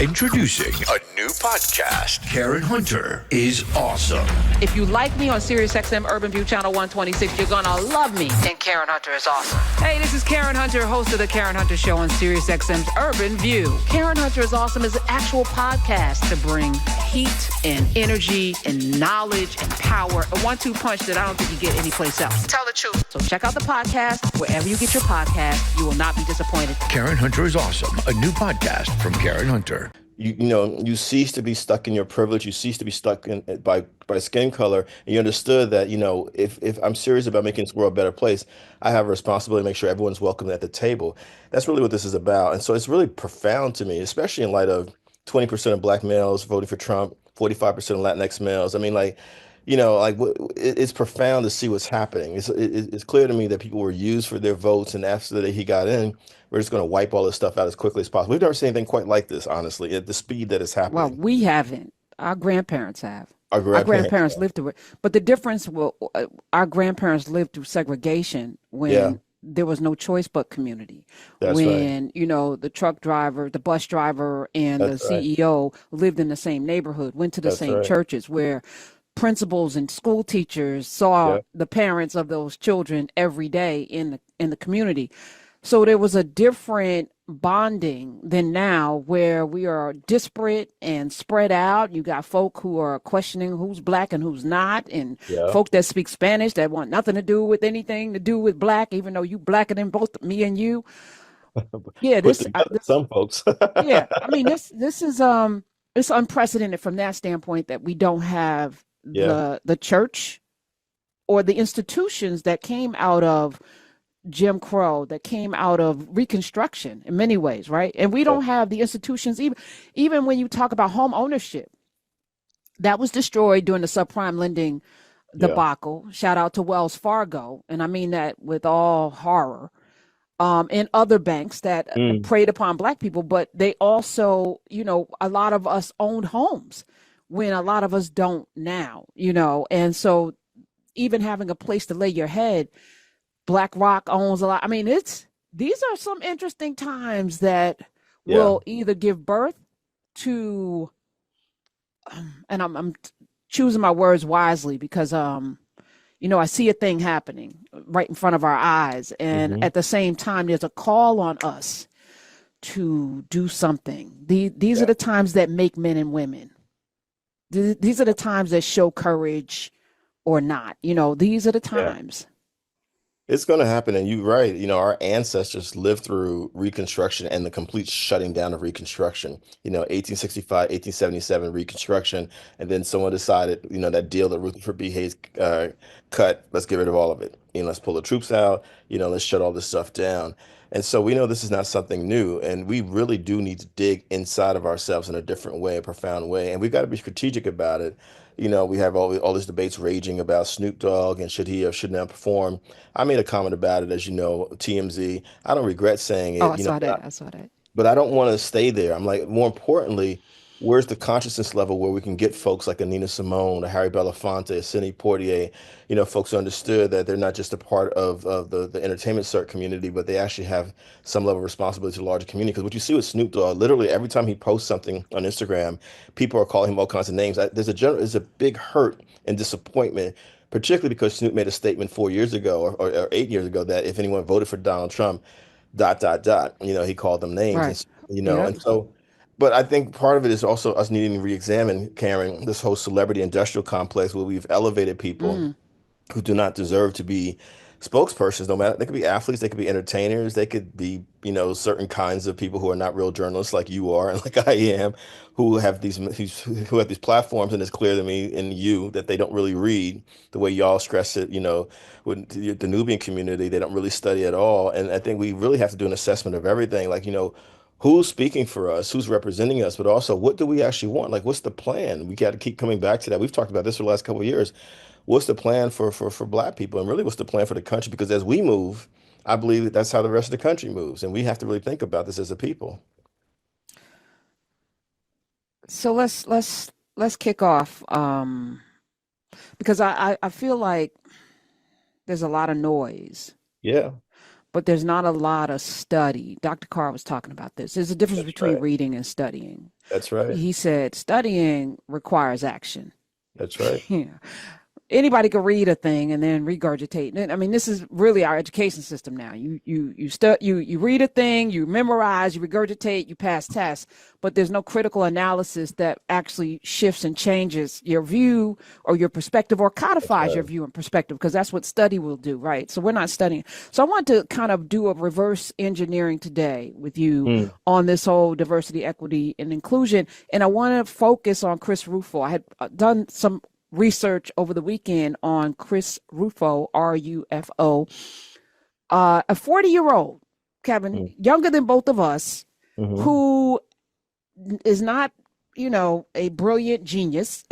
Introducing a new podcast. Karen Hunter is awesome. If you like me on SiriusXM Urban View Channel 126, you're gonna love me. And Karen Hunter is awesome. Hey, this is Karen Hunter, host of the Karen Hunter Show on SiriusXM's Urban View. Karen Hunter is awesome is an actual podcast to bring heat and energy and knowledge and power. A 1-2 punch that I don't think you get anyplace else. Tell the truth. So check out the podcast wherever you get your podcast. You will not be disappointed. Karen Hunter is awesome. A new podcast from Karen Hunter. You cease to be stuck in your privilege. You cease to be stuck in by skin color, and you understood that if I'm serious about making this world a better place, I have a responsibility to make sure everyone's welcome at the table. That's really what this is about, and so it's really profound to me, especially in light of 20% of Black males voting for Trump, 45% of Latinx males. I mean, it's profound to see what's happening. It's clear to me that people were used for their votes, and after he got in, we're just going to wipe all this stuff out as quickly as possible. We've never seen anything quite like this, honestly, at the speed that it's happening. Well, we haven't. Our grandparents have. Our grandparents lived through it. But the difference, our grandparents lived through segregation when there was no choice but community. That's when, the truck driver, the bus driver, and the CEO lived in the same neighborhood, went to the same churches, where principals and school teachers saw the parents of those children every day in the community. So there was a different bonding than now, where we are disparate and spread out. You got folk who are questioning who's Black and who's not, and folk that speak Spanish that want nothing to do with anything to do with Black, even though you Blacker than both me and you. Yeah, this some folks. Yeah, I mean this is it's unprecedented from that standpoint, that we don't have the church or the institutions that came out of Jim Crow, that came out of Reconstruction in many ways, right? And we don't have the institutions, even when you talk about home ownership, that was destroyed during the subprime lending debacle. Shout out to Wells Fargo, and I mean that with all horror, and other banks that preyed upon Black people, but they also, a lot of us owned homes when a lot of us don't now, and so even having a place to lay your head, BlackRock owns a lot. I mean, these are some interesting times that will either give birth to, and I'm choosing my words wisely, because I see a thing happening right in front of our eyes, and at the same time, there's a call on us to do something. These are the times that make men and women. These are the times that show courage or not. These are the times. It's going to happen, and you're right. Our ancestors lived through Reconstruction and the complete shutting down of Reconstruction. 1865, 1877 Reconstruction, and then someone decided, that deal that Rutherford B. Hayes cut, let's get rid of all of it. Let's pull the troops out. Let's shut all this stuff down. And so we know this is not something new, and we really do need to dig inside of ourselves in a different way, a profound way, and we've got to be strategic about it. We have all these debates raging about Snoop Dogg and should he or should not perform. I made a comment about it, as you know, TMZ. I don't regret saying it. I saw that. But I don't want to stay there. I'm like, more importantly, where's the consciousness level where we can get folks like a Nina Simone, a Harry Belafonte, a Sidney Poitier, folks who understood that they're not just a part of the entertainment cert community, but they actually have some level of responsibility to the larger community. Because what you see with Snoop Dogg, literally every time he posts something on Instagram, people are calling him all kinds of names. There's a big hurt and disappointment, particularly because Snoop made a statement 4 years ago or 8 years ago that if anyone voted for Donald Trump, ... he called them names, right. And so. But I think part of it is also us needing to re-examine, Karen, this whole celebrity industrial complex where we've elevated people who do not deserve to be spokespersons. No matter, they could be athletes, they could be entertainers, they could be, certain kinds of people who are not real journalists like you are and like I am, who have these platforms, and it's clear to me and you that they don't really read the way y'all stress it. With the Nubian community, they don't really study at all. And I think we really have to do an assessment of everything, like who's speaking for us, who's representing us, but also what do we actually want? Like, what's the plan? We got to keep coming back to that. We've talked about this for the last couple of years. What's the plan for Black people, and really what's the plan for the country? Because as we move, I believe that's how the rest of the country moves, and we have to really think about this as a people. So let's kick off, because I feel like there's a lot of noise. Yeah. but there's not a lot of study. Dr. Carr was talking about this. There's a difference between reading and studying. That's right. He said studying requires action. That's right. Yeah. Anybody could read a thing and then regurgitate. I mean, this is really our education system now. You read a thing, you memorize, you regurgitate, you pass tests, but there's no critical analysis that actually shifts and changes your view or your perspective or codifies your view and perspective, because that's what study will do, right? So we're not studying. So I want to kind of do a reverse engineering today with you on this whole diversity, equity, and inclusion. And I want to focus on Chris Rufo. I had done some research over the weekend on Chris Rufo, R-U-F-O, a 40-year-old, Kevin, younger than both of us, who is not, a brilliant genius,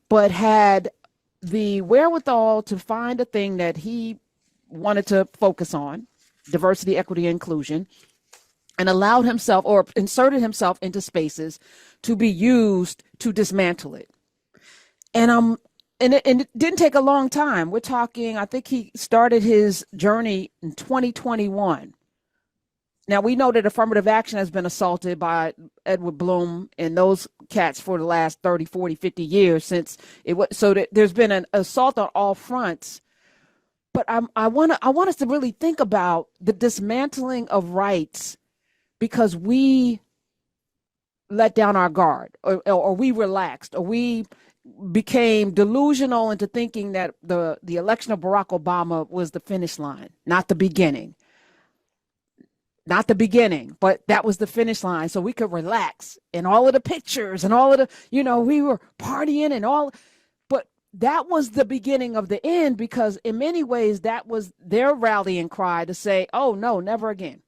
but had the wherewithal to find a thing that he wanted to focus on, diversity, equity, inclusion, and allowed himself or inserted himself into spaces to be used to dismantle it. And it didn't take a long time. We're talking, I think he started his journey in 2021. Now, we know that affirmative action has been assaulted by Edward Bloom and those cats for the last 30, 40, 50 years since it was. So that there's been an assault on all fronts. But I want us to really think about the dismantling of rights because we let down our guard or we relaxed or we became delusional into thinking that the election of Barack Obama was the finish line, not the beginning. Not the beginning, but that was the finish line. So we could relax and all of the pictures and all of the, we were partying and all, but that was the beginning of the end because in many ways that was their rallying cry to say, oh no, never again.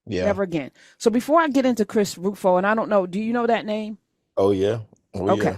Yeah. Never again. So before I get into Chris Rufo, and I don't know, do you know that name? Oh yeah. Okay. Yeah.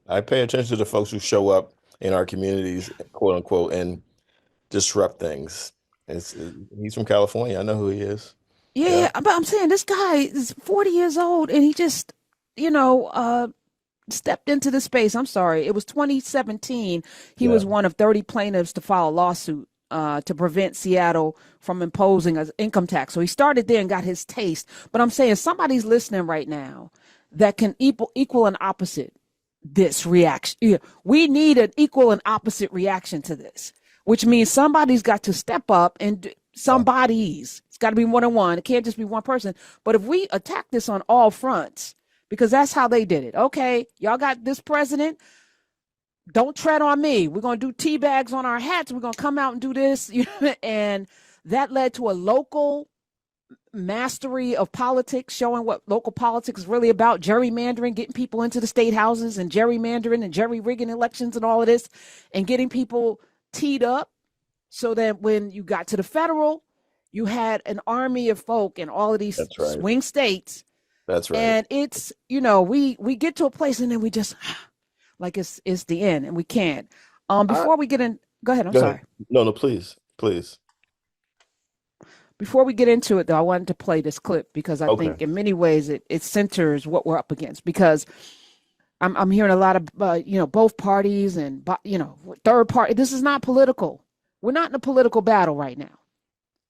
I pay attention to the folks who show up in our communities, quote unquote, and disrupt things. He's from California. I know who he is. Yeah, but I'm saying this guy is 40 years old and he just, stepped into the space. I'm sorry. It was 2017. He was one of 30 plaintiffs to file a lawsuit to prevent Seattle from imposing an income tax. So he started there and got his taste. But I'm saying somebody's listening right now that can equal and opposite this reaction. Yeah, we need an equal and opposite reaction to this, which means somebody's got to step up and somebody's. It's got to be one-on-one. It can't just be one person. But if we attack this on all fronts, because that's how they did it. Okay, y'all got this president. Don't tread on me. We're going to do tea bags on our hats. We're going to come out and do this. And that led to a local mastery of politics, showing what local politics is really about, gerrymandering, getting people into the state houses and gerrymandering and jerry-rigging elections and all of this, and getting people teed up so that when you got to the federal, you had an army of folk in all of these swing states. That's right. And it's, we get to a place and then we just, like it's the end and we can't. Before we get in, go ahead. I'm sorry. No, please. Before we get into it, though, I wanted to play this clip because I think in many ways it centers what we're up against, because I'm hearing a lot of, both parties and, third party. This is not political. We're not in a political battle right now.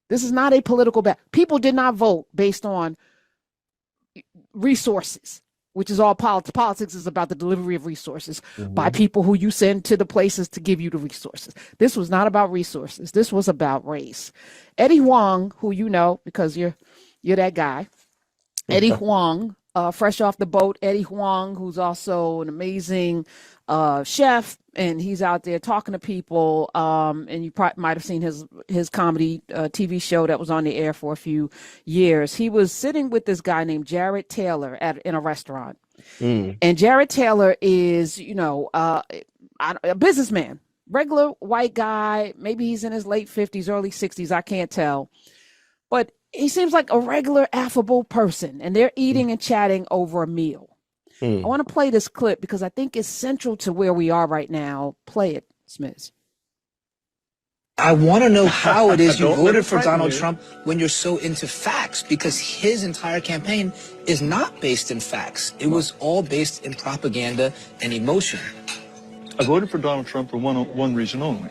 This is not a political battle. People did not vote based on resources, which is all politics. Politics is about the delivery of resources by people who you send to the places to give you the resources. This was not about resources. This was about race. Eddie Huang, who you know because you're that guy, Eddie Huang, fresh off the boat. Eddie Huang, who's also an amazing chef, and he's out there talking to people. And you might have seen his comedy TV show that was on the air for a few years. He was sitting with this guy named Jared Taylor in a restaurant. And Jared Taylor is, a businessman, regular white guy. Maybe he's in his late 50s, early 60s. I can't tell. But he seems like a regular, affable person. And they're eating and chatting over a meal. I want to play this clip because I think it's central to where we are right now. Play it, Smiz. I want to know how it is you voted for Donald Trump when you're so into facts, because his entire campaign is not based in facts. It was all based in propaganda and emotion. I voted for Donald Trump for one reason only.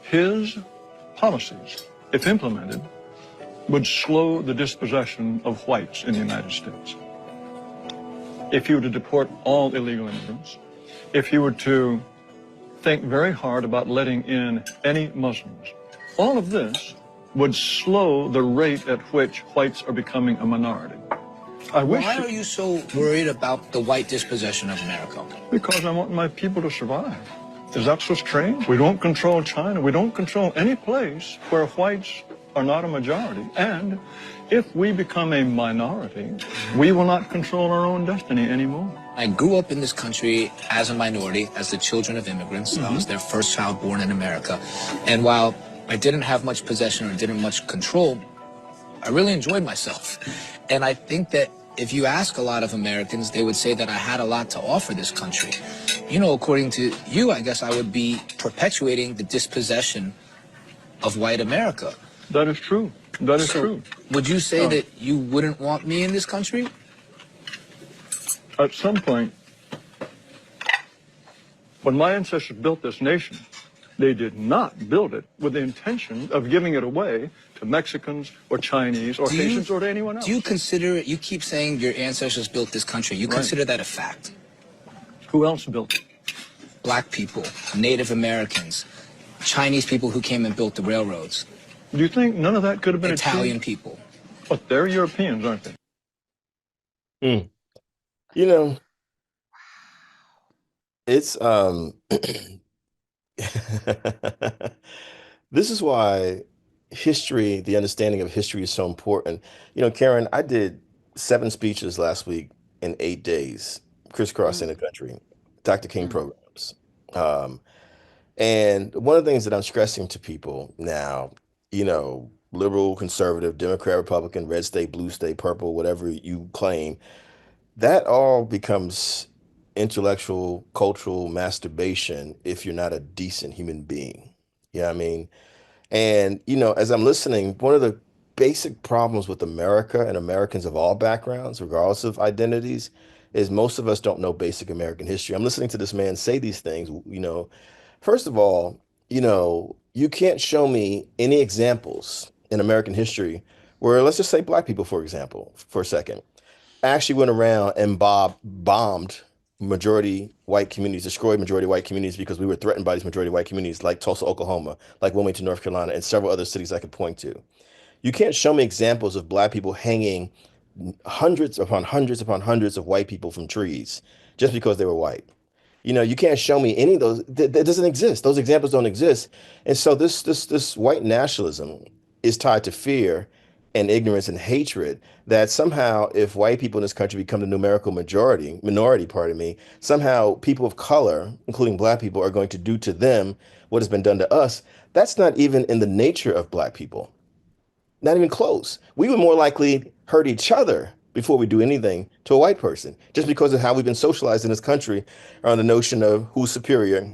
His policies if implemented, would slow the dispossession of whites in the United States. If you were to deport all illegal immigrants, if you were to think very hard about letting in any Muslims, all of this would slow the rate at which whites are becoming a minority. Why are you so worried about the white dispossession of America? Because I want my people to survive. Is that so strange? We don't control China. We don't control any place where whites are not a majority. And if we become a minority, we will not control our own destiny anymore. I grew up in this country as a minority, as the children of immigrants. I was their first child born in America. And while I didn't have much possession or didn't much control, I really enjoyed myself. And I think that if you ask a lot of Americans, they would say that I had a lot to offer this country. You know, according to you, I guess I would be perpetuating the dispossession of white America. That is true. That is true. Would you say that you wouldn't want me in this country? At some point, when my ancestors built this nation, they did not build it with the intention of giving it away to Mexicans or Chinese or Haitians or to anyone else. Do you consider, you keep saying your ancestors built this country, you consider that a fact? Who else built it? Black people, Native Americans, Chinese people who came and built the railroads. Do you think none of that could have been Italian achieved? people. But they're Europeans, aren't they? You know, it's this is why history, the understanding of history is so important. You know, Karen, I did 7 speeches last week in 8 days, crisscrossing the country, Dr. King programs. And one of the things that I'm stressing to people now, you know, liberal, conservative, Democrat, Republican, red state, blue state, purple, whatever you claim, that all becomes intellectual, cultural masturbation if you're not a decent human being. You know what I mean? And, you know, as I'm listening, one of the basic problems with America and Americans of all backgrounds, regardless of identities, is most of us don't know basic American history. I'm listening to this man say these things, you know. First of all, you know, you can't show me any examples in American history where, let's just say black people, for example, for a second, actually went around and bombed majority white communities, destroyed majority white communities because we were threatened by these majority white communities like Tulsa, Oklahoma, like Wilmington, North Carolina, and several other cities I could point to. You can't show me examples of black people hanging hundreds upon hundreds upon hundreds of white people from trees just because they were white. You know, you can't show me any of those. That doesn't exist. Those examples don't exist. And so this white nationalism is tied to fear and ignorance and hatred that somehow if white people in this country become the numerical minority, pardon me, somehow people of color, including black people, are going to do to them what has been done to us. That's not even in the nature of black people. Not even close. We would more likely hurt each other before we do anything to a white person, just because of how we've been socialized in this country around the notion of who's superior,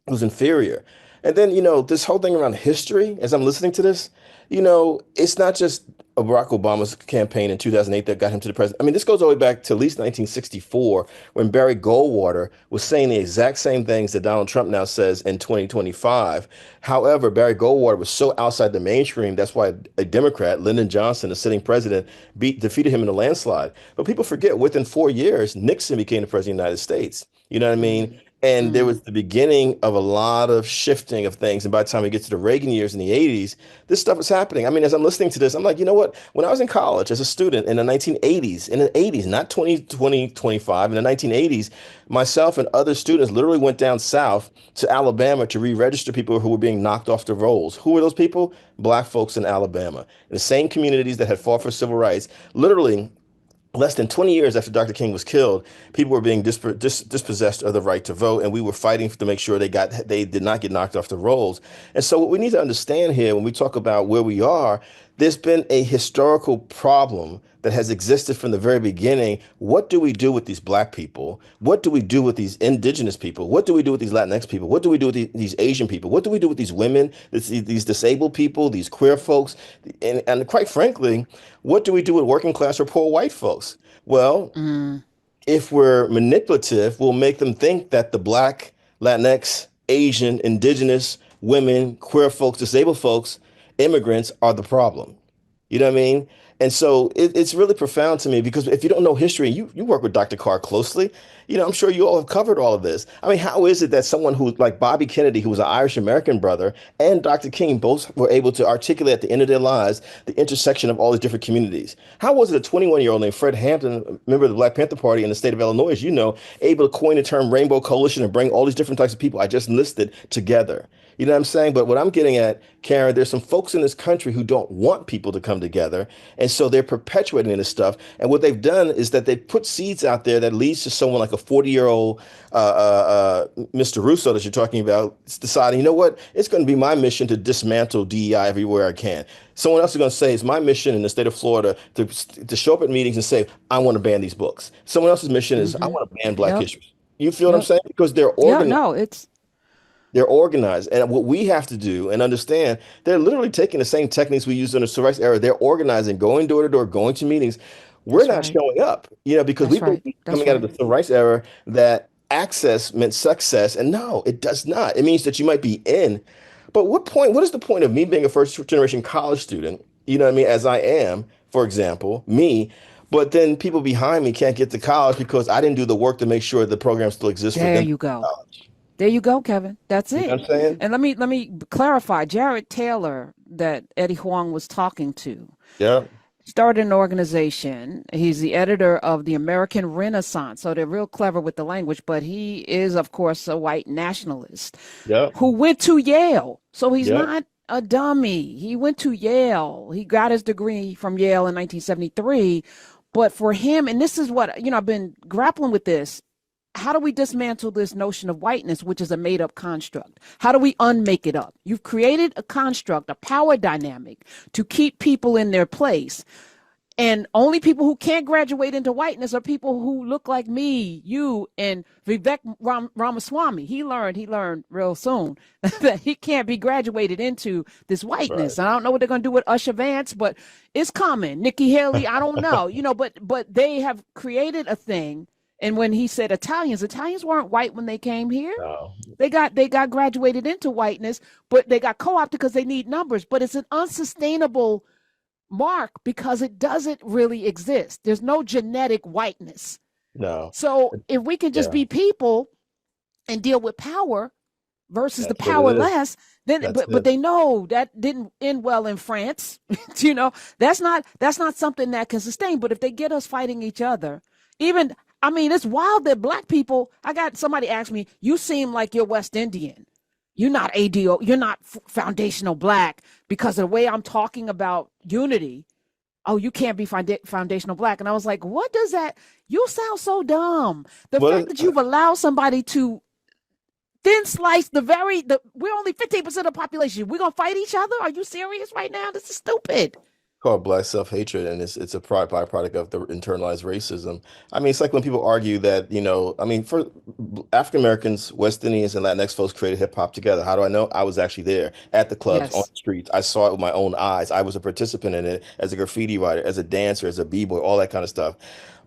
who's inferior. And then, you know, this whole thing around history, as I'm listening to this, you know, it's not just Barack Obama's campaign in 2008 that got him to the president. I mean, this goes all the way back to at least 1964, when Barry Goldwater was saying the exact same things that Donald Trump now says in 2025. However, Barry Goldwater was so outside the mainstream, that's why a Democrat, Lyndon Johnson, the sitting president, defeated him in a landslide. But people forget, within 4 years, Nixon became the president of the United States. You know what I mean? And there was the beginning of a lot of shifting of things. And by the time we get to the Reagan years in the 80s, this stuff is happening. I mean, as I'm listening to this, I'm like, you know what? When I was in college as a student in the 1980s, not 2025, in the 1980s, myself and other students literally went down south to Alabama to re-register people who were being knocked off the rolls. Who were those people? Black folks in Alabama, in the same communities that had fought for civil rights. Literally, less than 20 years after Dr. King was killed, people were being dispossessed of the right to vote, and we were fighting to make sure they did not get knocked off the rolls. And so what we need to understand here when we talk about where we are, there's been a historical problem that has existed from the very beginning. What do we do with these black people? What do we do with these indigenous people? What do we do with these Latinx people? What do we do with these Asian people? What do we do with these women, these disabled people, these queer folks? And quite frankly, what do we do with working class or poor white folks? Well, if we're manipulative, we'll make them think that the black, Latinx, Asian, indigenous, women, queer folks, disabled folks immigrants are the problem. You know what I mean? And so it's really profound to me because if you don't know history, you work with Dr. Carr closely, I'm sure you all have covered all of this. I mean, how is it that someone who like Bobby Kennedy, who was an Irish American brother, and Dr. King both were able to articulate at the end of their lives the intersection of all these different communities? How was it a 21-year-old named Fred Hampton, member of the Black Panther Party in the state of Illinois, as you know, able to coin the term Rainbow Coalition and bring all these different types of people I just listed together? You know what I'm saying? But what I'm getting at, Karen, there's some folks in this country who don't want people to come together. And so they're perpetuating this stuff. And what they've done is that they've put seeds out there that leads to someone like a 40-year-old Mr. Russo that you're talking about deciding, you know what, it's going to be my mission to dismantle DEI everywhere I can. Someone else is going to say it's my mission in the state of Florida to show up at meetings and say, I want to ban these books. Someone else's mission is, I want to ban Black history. You feel what I'm saying? Because they're organized. Yeah, no, They're organized. And what we have to do and understand, they're literally taking the same techniques we used in the civil rights era. They're organizing, going door to door, going to meetings. We're not showing up, because we've been coming out of the civil rights era that access meant success. And no, it does not. It means that you might be in. But what is the point of me being a first generation college student, you know what I mean, as I am, for example, me, but then people behind me can't get to college because I didn't do the work to make sure the program still exists for them. There you go. There you go, Kevin. That's it. You know what I'm saying? And let me clarify. Jared Taylor, that Eddie Huang was talking to, started an organization. He's the editor of the American Renaissance. So they're real clever with the language, but he is, of course, a white nationalist who went to Yale. So he's not a dummy. He went to Yale. He got his degree from Yale in 1973. But for him, and this is what, I've been grappling with this. How do we dismantle this notion of whiteness, which is a made up construct? How do we unmake it up? You've created a construct, a power dynamic to keep people in their place. And only people who can't graduate into whiteness are people who look like me, you, and Vivek Ramaswamy. He learned real soon that he can't be graduated into this whiteness. And I don't know what they're going to do with Usher Vance, but it's coming. Nikki Haley, I don't know, but they have created a thing. And when he said Italians weren't white when they came here. No. They got graduated into whiteness, but they got co-opted because they need numbers. But it's an unsustainable mark because it doesn't really exist. There's no genetic whiteness. No. So if we can just be people and deal with power versus the powerless, then but they know that didn't end well in France. That's not something that can sustain. But if they get us fighting each other, it's wild that Black people, I got somebody ask me, you seem like you're West Indian. You're not ADO, you're not foundational Black because of the way I'm talking about unity. Oh, you can't be foundational Black. And I was like, what does that, you sound so dumb. The fact that you've allowed somebody to thin slice we're only 15% of the population. We're going to fight each other? Are you serious right now? This is stupid. Called Black self-hatred, and it's a byproduct of the internalized racism. I mean, it's like when people argue that, for African Americans, West Indians, and Latinx folks created hip hop together. How do I know? I was actually there at the clubs, on the streets. I saw it with my own eyes. I was a participant in it as a graffiti writer, as a dancer, as a b-boy, all that kind of stuff.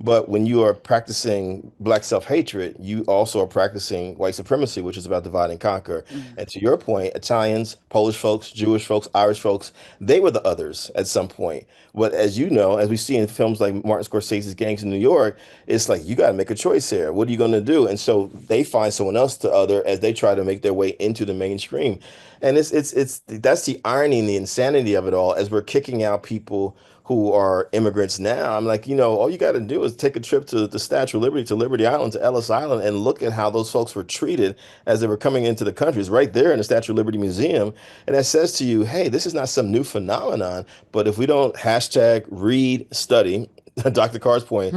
But when you are practicing Black self-hatred, you also are practicing white supremacy, which is about divide and conquer. And to your point, Italians, Polish folks, Jewish folks, Irish folks, they were the others at some point. But as you know, as we see in films like Martin Scorsese's Gangs in New York, it's like, you got to make a choice here. What are you going to do? And so they find someone else to other as they try to make their way into the mainstream. And that's the irony and the insanity of it all, as we're kicking out people who are immigrants now. I'm like, all you got to do is take a trip to the Statue of Liberty, to Liberty Island, to Ellis Island, and look at how those folks were treated as they were coming into the country. It's right there in the Statue of Liberty Museum. And that says to you, hey, this is not some new phenomenon, but if we don't hashtag read, study, Dr. Carr's point,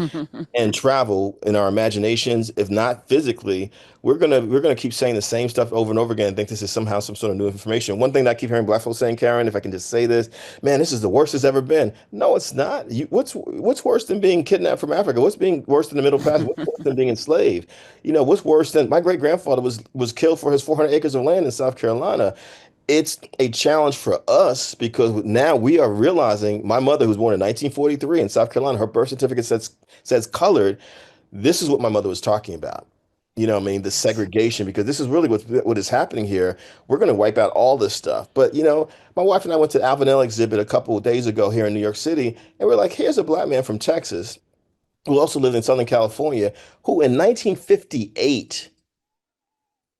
and travel in our imaginations, if not physically, we're gonna keep saying the same stuff over and over again and think this is somehow some sort of new information. One thing that I keep hearing Black folks saying, Karen, if I can just say this, man, this is the worst it's ever been. No, it's not. What's worse than being kidnapped from Africa? What's being worse than the Middle Passage? What's worse than being enslaved? What's worse than my great grandfather was killed for his 400 acres of land in South Carolina. It's a challenge for us because now we are realizing, my mother, who was born in 1943 in South Carolina, her birth certificate says colored. This is what my mother was talking about. the segregation, because this is really what is happening here. We're going to wipe out all this stuff. But, my wife and I went to the Alvanel exhibit a couple of days ago here in New York City, and we're like, here's a black man from Texas who also lived in Southern California, who in 1958,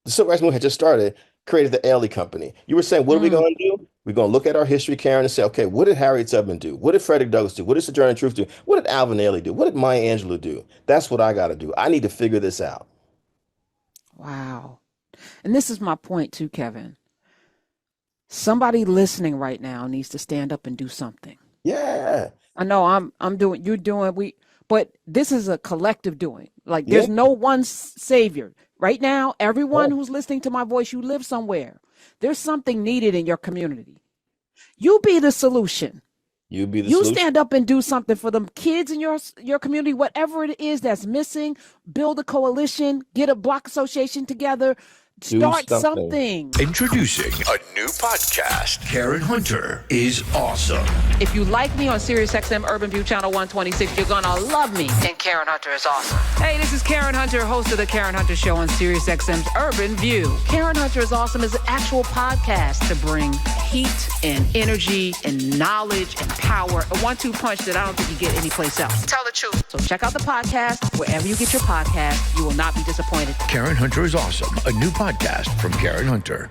the Civil Rights Movement had just started, created the Ailey Company. You were saying, what are we going to do? We're going to look at our history, Karen, and say, okay, what did Harriet Tubman do? What did Frederick Douglass do? What did Sojourner Truth do? What did Alvin Ailey do? What did Maya Angelou do? That's what I got to do. I need to figure this out. Wow. And this is my point too, Kevin. Somebody listening right now needs to stand up and do something. Yeah. I know I'm doing, you're doing, but this is a collective doing. Like there's no one savior. Right now, everyone who's listening to my voice, you live somewhere. There's something needed in your community. You be the solution. You stand up and do something for them kids in your community, whatever it is that's missing. Build a coalition, get a block association together, start something. Introducing a new podcast. Karen Hunter is awesome. If you like me on SiriusXM Urban View Channel 126, you're gonna love me. And Karen Hunter is awesome. Hey, this is Karen Hunter, host of the Karen Hunter Show on SiriusXM's Urban View. Karen Hunter is awesome is an actual podcast to bring heat and energy and knowledge and power. A 1-2 punch that I don't think you get anyplace else. Tell the truth. So check out the podcast wherever you get your podcast. You will not be disappointed. Karen Hunter is awesome. A new podcast from Karen Hunter.